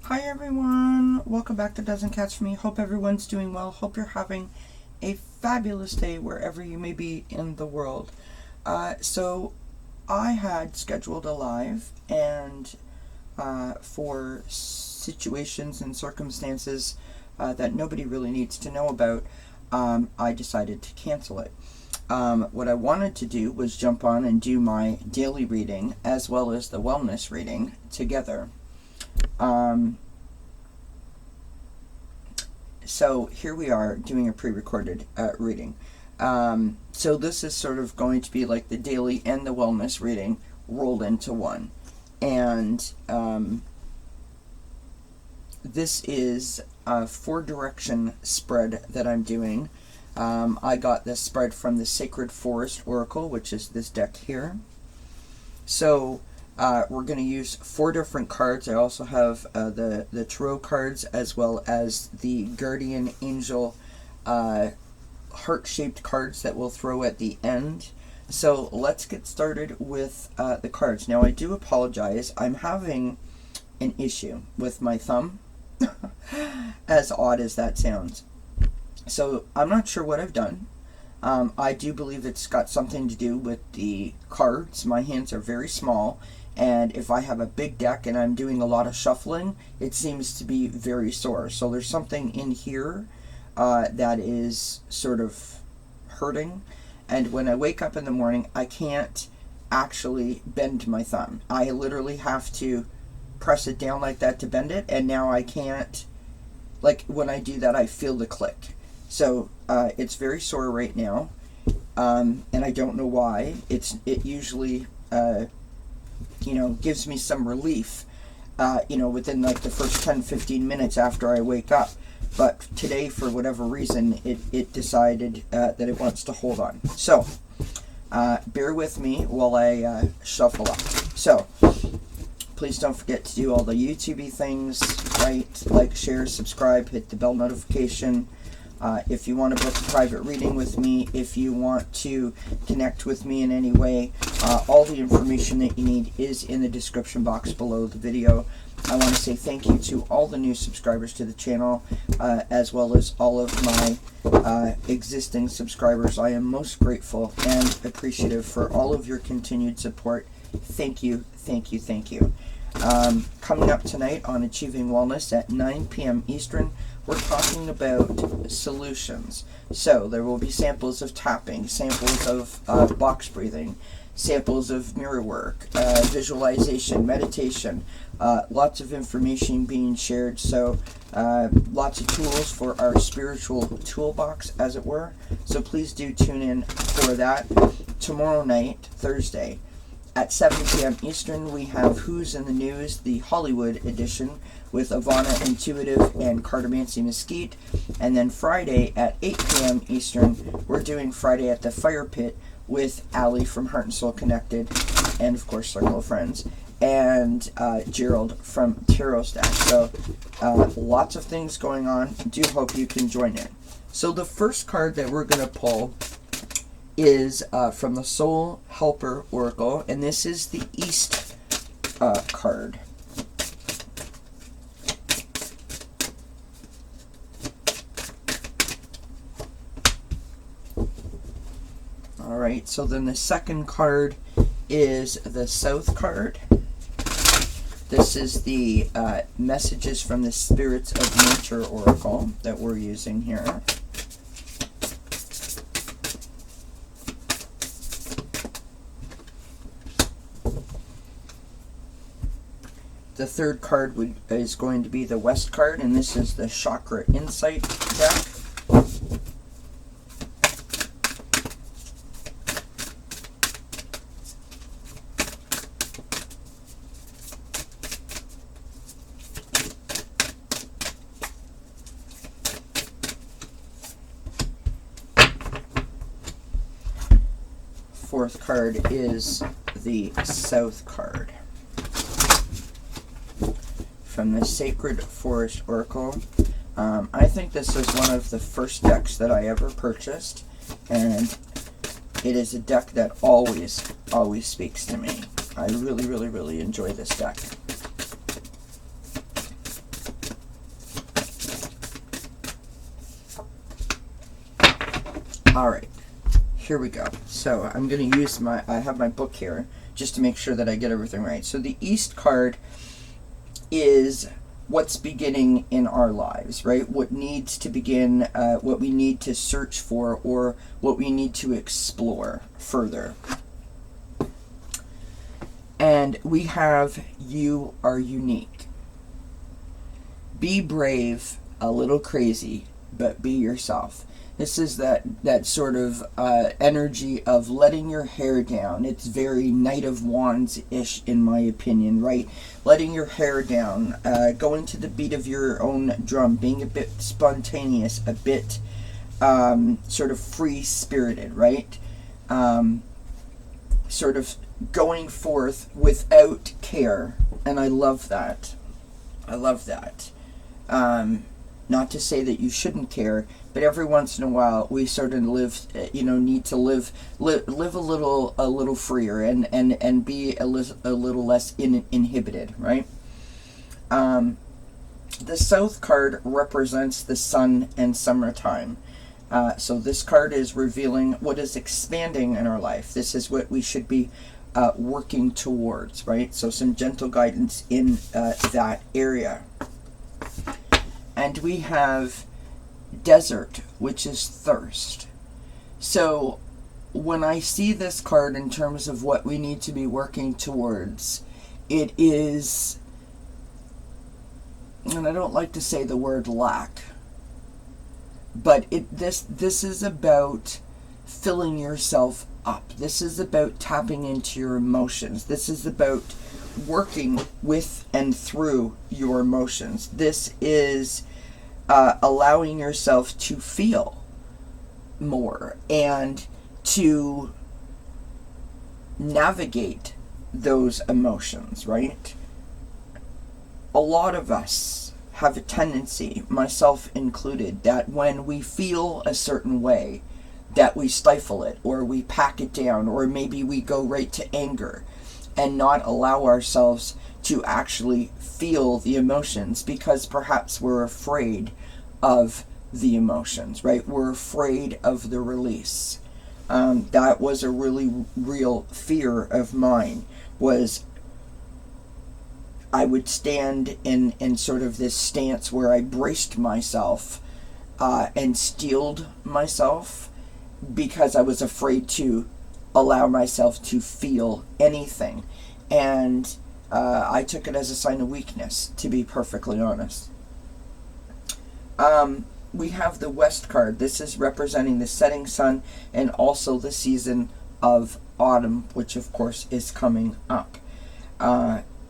Hi everyone, welcome back to dzncats for me. Hope everyone's doing well. Hope you're having a fabulous day wherever you may be in the world. So I had scheduled a live, and for situations and circumstances that nobody really needs to know about, I decided to cancel it. What I wanted to do was jump on and do my daily reading as well as the wellness reading together. So here we are doing a pre-recorded reading. So this is sort of going to be like the daily and the wellness reading rolled into one. And this is a 4-direction spread that I'm doing. I got this spread from the Sacred Forest Oracle, which is this deck here. So we're going to use 4 different cards. I also have the tarot cards as well as the Guardian Angel heart-shaped cards that we'll throw at the end. So let's get started with the cards. Now I do apologize. I'm having an issue with my thumb, as odd as that sounds. So I'm not sure what I've done. I do believe it's got something to do with the cards. My hands are very small, and if I have a big deck and I'm doing a lot of shuffling, it seems to be very sore. So there's something in here that is sort of hurting, and when I wake up in the morning, I can't actually bend my thumb. I literally have to press it down like that to bend it, and now I can't. Like when I do that, I feel the click. So it's very sore right now, and I don't know why. It usually gives me some relief, within like the first 10-15 minutes after I wake up. But today, for whatever reason, it decided that it wants to hold on. So bear with me while I shuffle up. So please don't forget to do all the YouTube-y things, right? Like, share, subscribe, hit the bell notification. If you want to book a private reading with me, if you want to connect with me in any way, all the information that you need is in the description box below the video. I want to say thank you to all the new subscribers to the channel, as well as all of my existing subscribers. I am most grateful and appreciative for all of your continued support. Thank you, thank you, thank you. Coming up tonight on Achieving Wellness at 9 p.m. Eastern, we're talking about solutions. So there will be samples of tapping, samples of box breathing, samples of mirror work, visualization, meditation, lots of information being shared. So lots of tools for our spiritual toolbox, as it were. So please do tune in for that. Tomorrow night, Thursday, at 7 p.m. Eastern, we have Who's in the News, the Hollywood edition, with Ivana Intuitive and Cartomancy Mesquite. And then Friday at 8 p.m. Eastern, we're doing Friday at the Fire Pit with Allie from Heart and Soul Connected, and of course Circle of Friends, and Gerald from Tarot Stack. So lots of things going on. Do hope you can join in. So the first card that we're going to pull is from the Soul Helper Oracle, and this is the East card. Alright, so then the second card is the South card. This is the Messages from the Spirits of Nature Oracle that we're using here. The third card is going to be the West card, and this is the Chakra Insight deck. Fourth card is the South card from the Sacred Forest Oracle. I think this is one of the first decks that I ever purchased, and it is a deck that always speaks to me. I really enjoy this deck. All right, here we go. So I'm going to use I have my book here just to make sure that I get everything right. So the East card is what's beginning in our lives, right? What needs to begin, what we need to search for, or what we need to explore further. And we have, you are unique. Be brave, a little crazy, but be yourself. This is that sort of energy of letting your hair down. It's very Knight of Wands-ish, in my opinion, right? Letting your hair down, going to the beat of your own drum, being a bit spontaneous, a bit sort of free-spirited, right? Sort of going forth without care. And I love that. I love that. Not to say that you shouldn't care, but every once in a while we sort of need to live a little freer and be a little less inhibited, right? The South card represents the sun and summertime. So this card is revealing what is expanding in our life. This is what we should be working towards, right? So some gentle guidance in that area. And we have desert, which is thirst. So when I see this card in terms of what we need to be working towards, it is, and I don't like to say the word lack, but this is about filling yourself up. This is about tapping into your emotions. This is about working with and through your emotions. This is allowing yourself to feel more and to navigate those emotions, right? A lot of us have a tendency, myself included, that when we feel a certain way, that we stifle it, or we pack it down, or maybe we go right to anger and not allow ourselves to actually feel the emotions because perhaps we're afraid of the emotions, right? We're afraid of the release. That was a really real fear of mine, was I would stand in sort of this stance where I braced myself and steeled myself because I was afraid to allow myself to feel anything. And I took it as a sign of weakness, to be perfectly honest. We have the West card. This is representing the setting sun and also the season of autumn, which of course is coming up.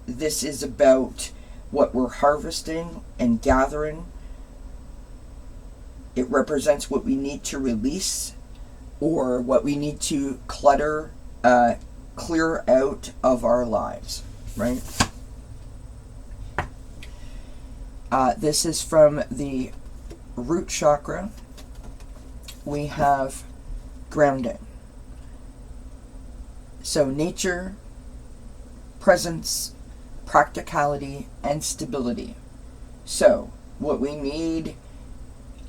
This is about what we're harvesting and gathering. It represents what we need to release or what we need to clear out of our lives, right? This is from the root chakra. We have grounding. So nature, presence, practicality, and stability. So what we need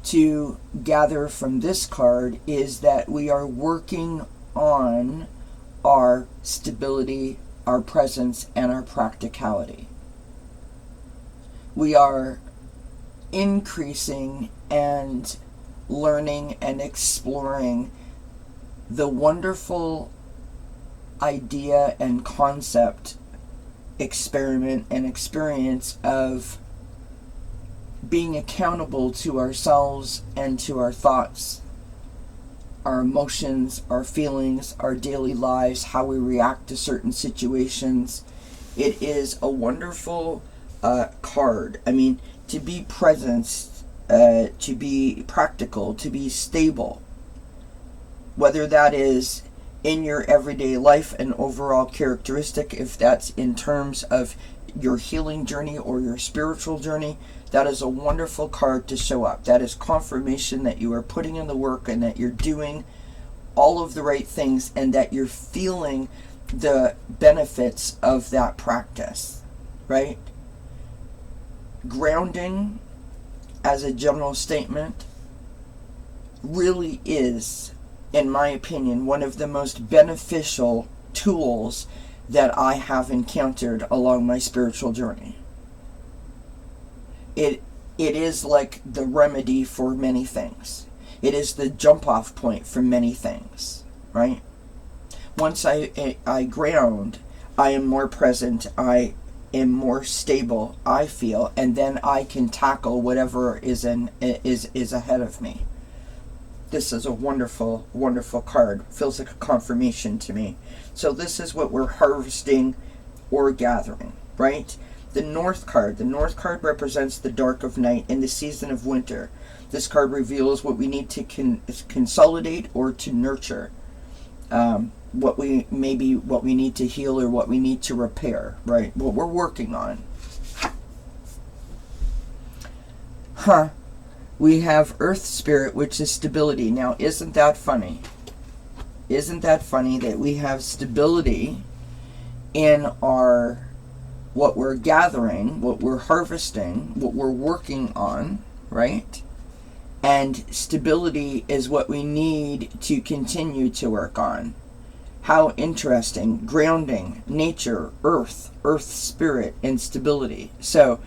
to gather from this card is that we are working on our stability, our presence, and our practicality. We are increasing and learning and exploring the wonderful idea and concept, experiment and experience of being accountable to ourselves and to our thoughts, our emotions, our feelings, our daily lives, how we react to certain situations. It is a wonderful card. I mean, to be present, to be practical, to be stable, whether that is in your everyday life, an overall characteristic, if that's in terms of your healing journey or your spiritual journey, that is a wonderful card to show up. That is confirmation that you are putting in the work and that you're doing all of the right things and that you're feeling the benefits of that practice, right? Grounding, as a general statement, really is in my opinion, one of the most beneficial tools that I have encountered along my spiritual journey. It is like the remedy for many things. It is the jump-off point for many things, right? Once I ground, I am more present, I am more stable, I feel, and then I can tackle whatever is ahead of me. This is a wonderful, wonderful card. Feels like a confirmation to me. So this is what we're harvesting or gathering, right? The North card. The North card represents the dark of night in the season of winter. This card reveals what we need to consolidate or to nurture. What we need to heal or what we need to repair, right? What we're working on. We have Earth Spirit, which is stability. Now, isn't that funny? Isn't that funny that we have stability in our what we're gathering, what we're harvesting, what we're working on, right? And stability is what we need to continue to work on. How interesting. Grounding, nature, earth spirit, and stability. So,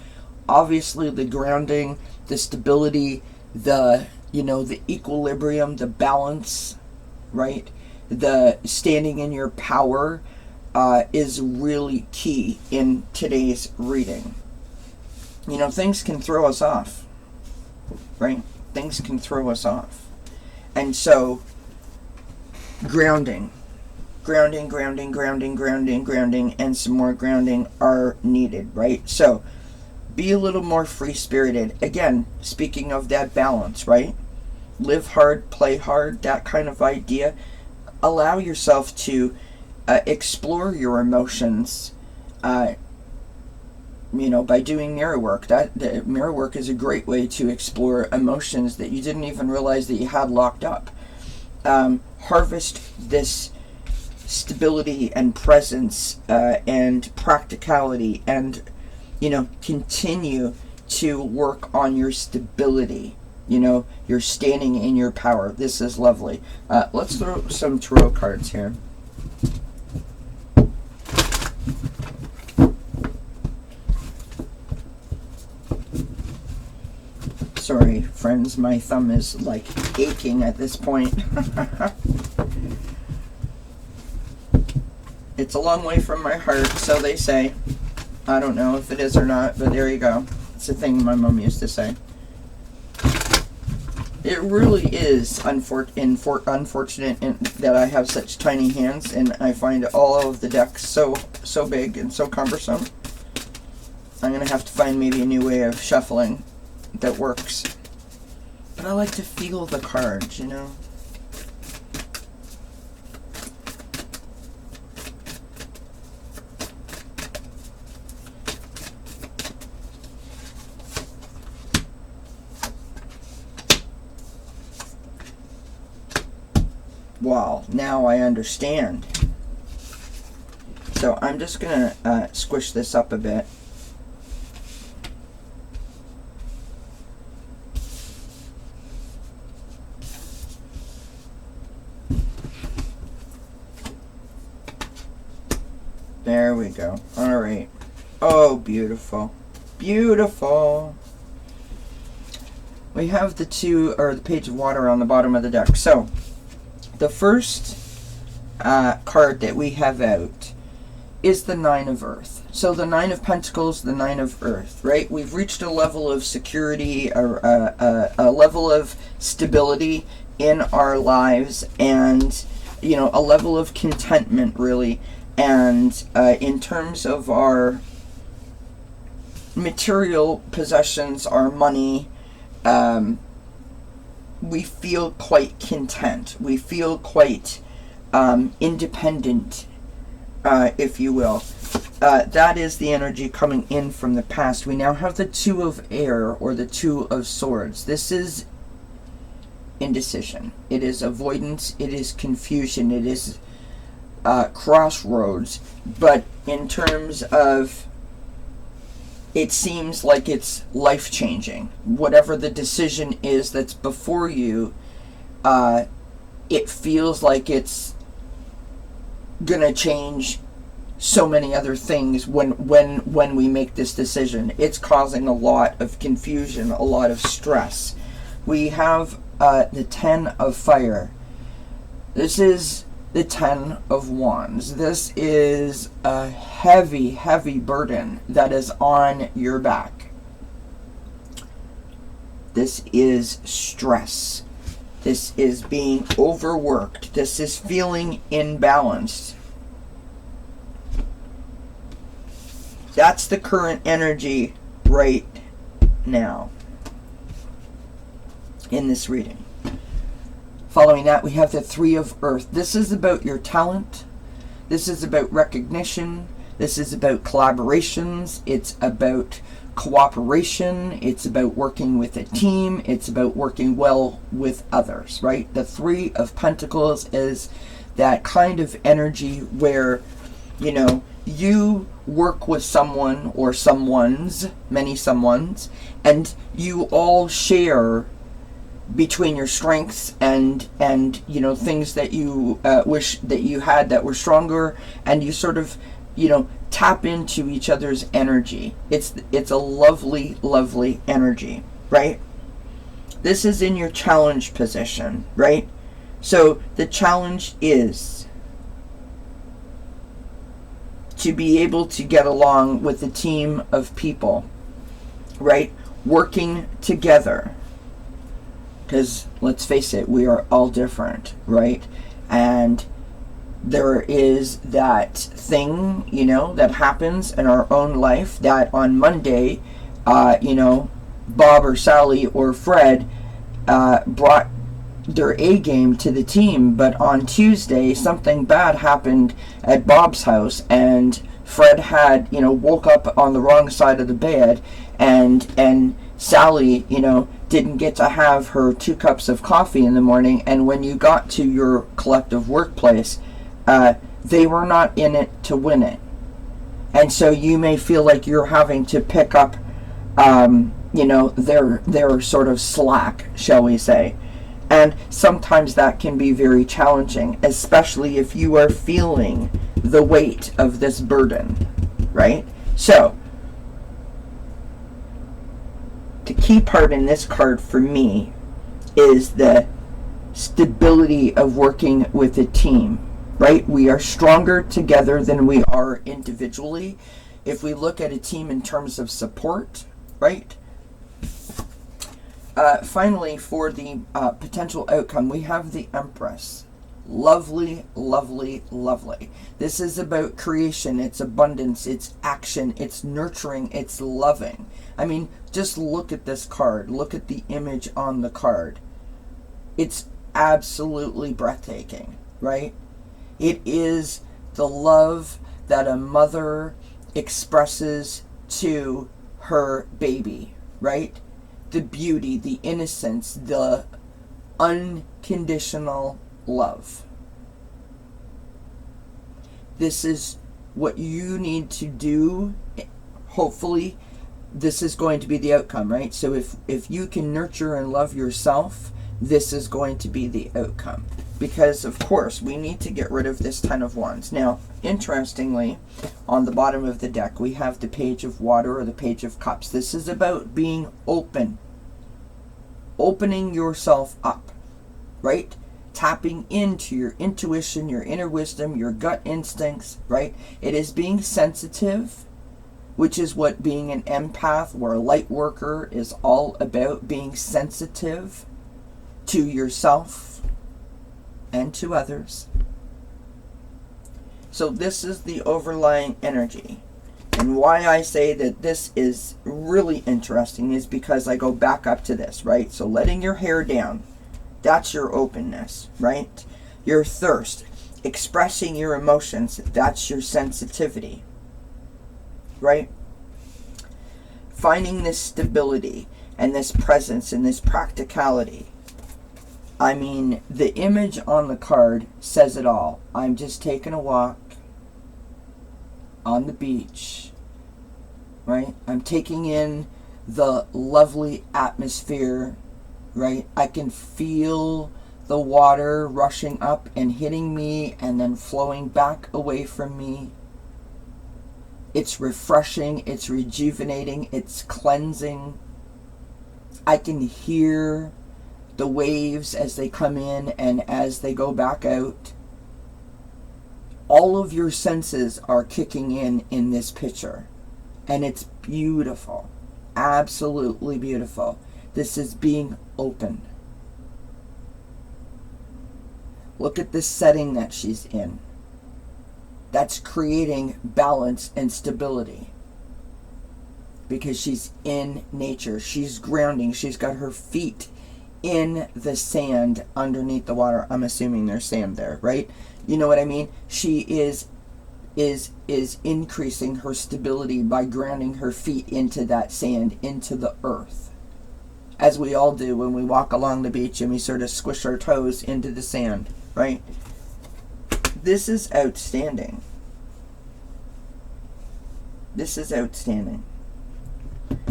obviously the grounding, the stability, the equilibrium, the balance, right? The standing in your power is really key in today's reading. Things can throw us off, right? Things can throw us off. And so, grounding, and some more grounding are needed, right? So, be a little more free-spirited. Again, speaking of that balance, right? Live hard, play hard, that kind of idea. Allow yourself to explore your emotions, by doing mirror work. The mirror work is a great way to explore emotions that you didn't even realize that you had locked up. Harvest this stability and presence and practicality, and continue to work on your stability. You're standing in your power. This is lovely. Let's throw some tarot cards here. Sorry, friends, my thumb is like aching at this point. It's a long way from my heart, so they say. I don't know if it is or not, but there you go. It's a thing my mom used to say. It really is unfortunate that I have such tiny hands, and I find all of the decks so big and so cumbersome. I'm going to have to find maybe a new way of shuffling that works. But I like to feel the cards, Wow, now I understand. So I'm just going to squish this up a bit. There we go. All right. Oh, beautiful. Beautiful. We have the page of water on the bottom of the deck. So, the first card that we have out is the Nine of Earth. So the Nine of Pentacles, the Nine of Earth, right? We've reached a level of security, a level of stability in our lives, and a level of contentment, really. And in terms of our material possessions, our money, we feel quite content. We feel quite independent, if you will. That is the energy coming in from the past. We now have the Two of Air, or the Two of Swords. This is indecision. It is avoidance. It is confusion. It is crossroads. But in terms of, it seems like it's life-changing. Whatever the decision is that's before you, it feels like it's gonna change so many other things when we make this decision. It's causing a lot of confusion, a lot of stress. We have the 10 of fire. This is the 10 of wands. This is a heavy, heavy burden that is on your back. This is stress. This is being overworked. This is feeling imbalanced. That's the current energy right now in this reading. Following that, we have the 3 of earth. This is about your talent. This is about recognition. This is about collaborations. It's about cooperation. It's about working with a team. It's about working well with others, right? The 3 of Pentacles is that kind of energy where, you know, you work with someone or someones, many someones, and you all share between your strengths and you know, things that you wish that you had that were stronger, and you sort of, you know, tap into each other's energy. It's a lovely, lovely energy, right? This is in your challenge position, right? So the challenge is to be able to get along with a team of people, right? Working together. Because let's face it, we are all different, right? And there is that thing, you know, that happens in our own life that on Monday, you know, Bob or Sally or Fred brought their A game to the team, but on Tuesday something bad happened at Bob's house, and Fred had, you know, woke up on the wrong side of the bed, and Sally, you know, didn't get to have her 2 cups of coffee in the morning, and when you got to your collective workplace, they were not in it to win it. And so you may feel like you're having to pick up, you know, their sort of slack, shall we say. And sometimes that can be very challenging, especially if you are feeling the weight of this burden, right? So, the key part in this card for me is the stability of working with a team, right? We are stronger together than we are individually. If we look at a team in terms of support, right? Finally, for the potential outcome, we have the Empress. Lovely, lovely, lovely. This is about creation, it's abundance, it's action, it's nurturing, it's loving. I mean, just look at this card. Look at the image on the card. It's absolutely breathtaking, right? It is the love that a mother expresses to her baby, right? The beauty, the innocence, the unconditional love. This is what you need to do. Hopefully, this is going to be the outcome, right? So if you can nurture and love yourself, this is going to be the outcome. Because, of course, we need to get rid of this 10 of wands. Now, interestingly, on the bottom of the deck, we have the page of water or the page of cups. This is about being open. Opening yourself up, right? Tapping into your intuition, your inner wisdom, your gut instincts, right? It is being sensitive, which is what being an empath or a light worker is all about, being sensitive to yourself and to others. So this is the overlying energy. And why I say that this is really interesting is because I go back up to this, right? So letting your hair down, that's your openness, right? Your thirst, expressing your emotions, that's your sensitivity, right? Finding this stability and this presence and this practicality. I mean, the image on the card says it all. I'm just taking a walk on the beach, right? I'm taking in the lovely atmosphere, right? I can feel the water rushing up and hitting me and then flowing back away from me. It's refreshing, it's rejuvenating, it's cleansing. I can hear the waves as they come in and as they go back out. All of your senses are kicking in this picture. And it's beautiful. Absolutely beautiful. This is being open. Look at the setting that she's in. That's creating balance and stability. Because she's in nature. She's grounding. She's got her feet in the sand underneath the water. I'm assuming there's sand there, right? You know what I mean? She is increasing her stability by grounding her feet into that sand, into the earth. As we all do when we walk along the beach and we sort of squish our toes into the sand, right? This is outstanding. This is outstanding.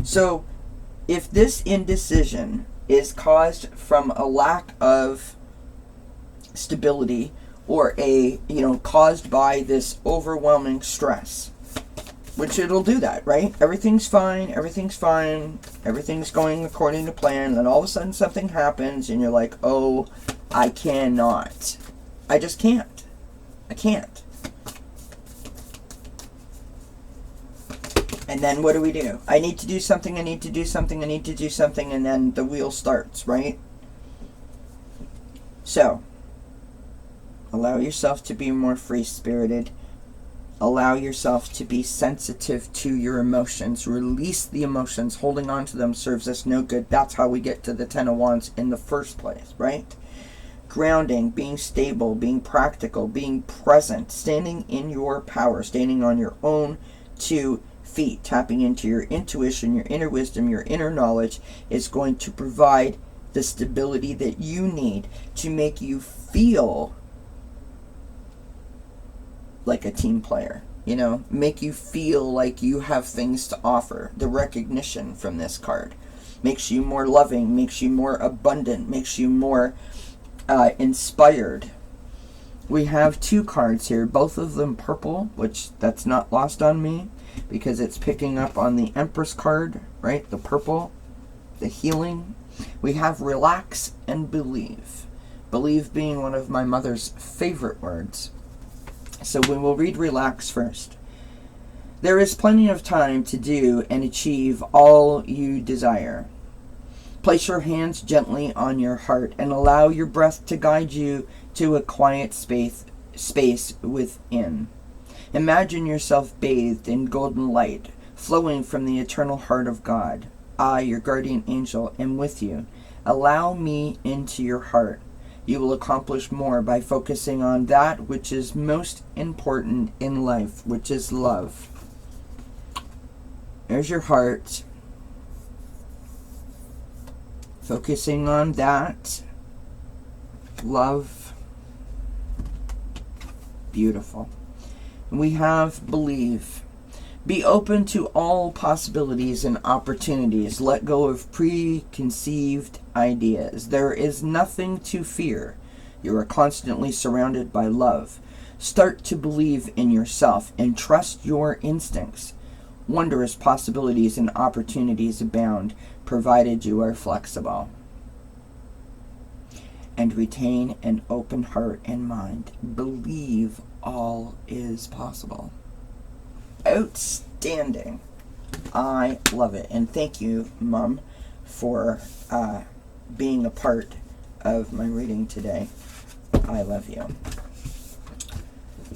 So, if this indecision is caused from a lack of stability or caused by this overwhelming stress, which it'll do that, right? Everything's fine, everything's going according to plan, and then all of a sudden something happens and you're like, oh, I cannot. I just can't. I can't. And then what do? I need to do something, and then the wheel starts, right? So, allow yourself to be more free-spirited. Allow yourself to be sensitive to your emotions. Release the emotions. Holding on to them serves us no good. That's how we get to the Ten of Wands in the first place, right? Grounding, being stable, being practical, being present, standing in your power, standing on your own two feet, tapping into your intuition, your inner wisdom, your inner knowledge is going to provide the stability that you need to make you feel like a team player, make you feel like you have things to offer. The recognition from this card makes you more loving, makes you more abundant, makes you more inspired. We have two cards here, both of them purple, which that's not lost on me because it's picking up on the Empress card, right? The purple, the healing. We have relax and believe. Believe being one of my mother's favorite words. So we will read relax first. There is plenty of time to do and achieve all you desire. Place your hands gently on your heart and allow your breath to guide you to a quiet space within. Imagine yourself bathed in golden light, flowing from the eternal heart of God. I, your guardian angel, am with you. Allow me into your heart. You will accomplish more by focusing on that which is most important in life, which is love. There's your heart. Focusing on that. Love. Beautiful. We have believe. Be open to all possibilities and opportunities. Let go of preconceived ideas. There is nothing to fear. You are constantly surrounded by love. Start to believe in yourself and trust your instincts. Wondrous possibilities and opportunities abound, provided you are flexible. And retain an open heart and mind. Believe all is possible. Outstanding. I love it. And thank you, Mom, for being a part of my reading today. I love you.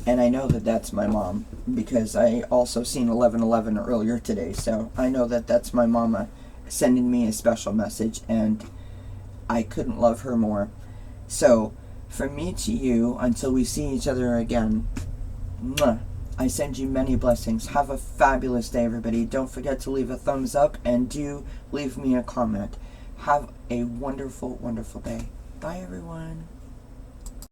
And I know that that's my mom, because I also seen 1111 earlier today. So I know that that's my mama sending me a special message, and I couldn't love her more. So, from me to you, until we see each other again, mwah, I send you many blessings. Have a fabulous day, everybody. Don't forget to leave a thumbs up, and do leave me a comment. Have a wonderful, wonderful day. Bye, everyone.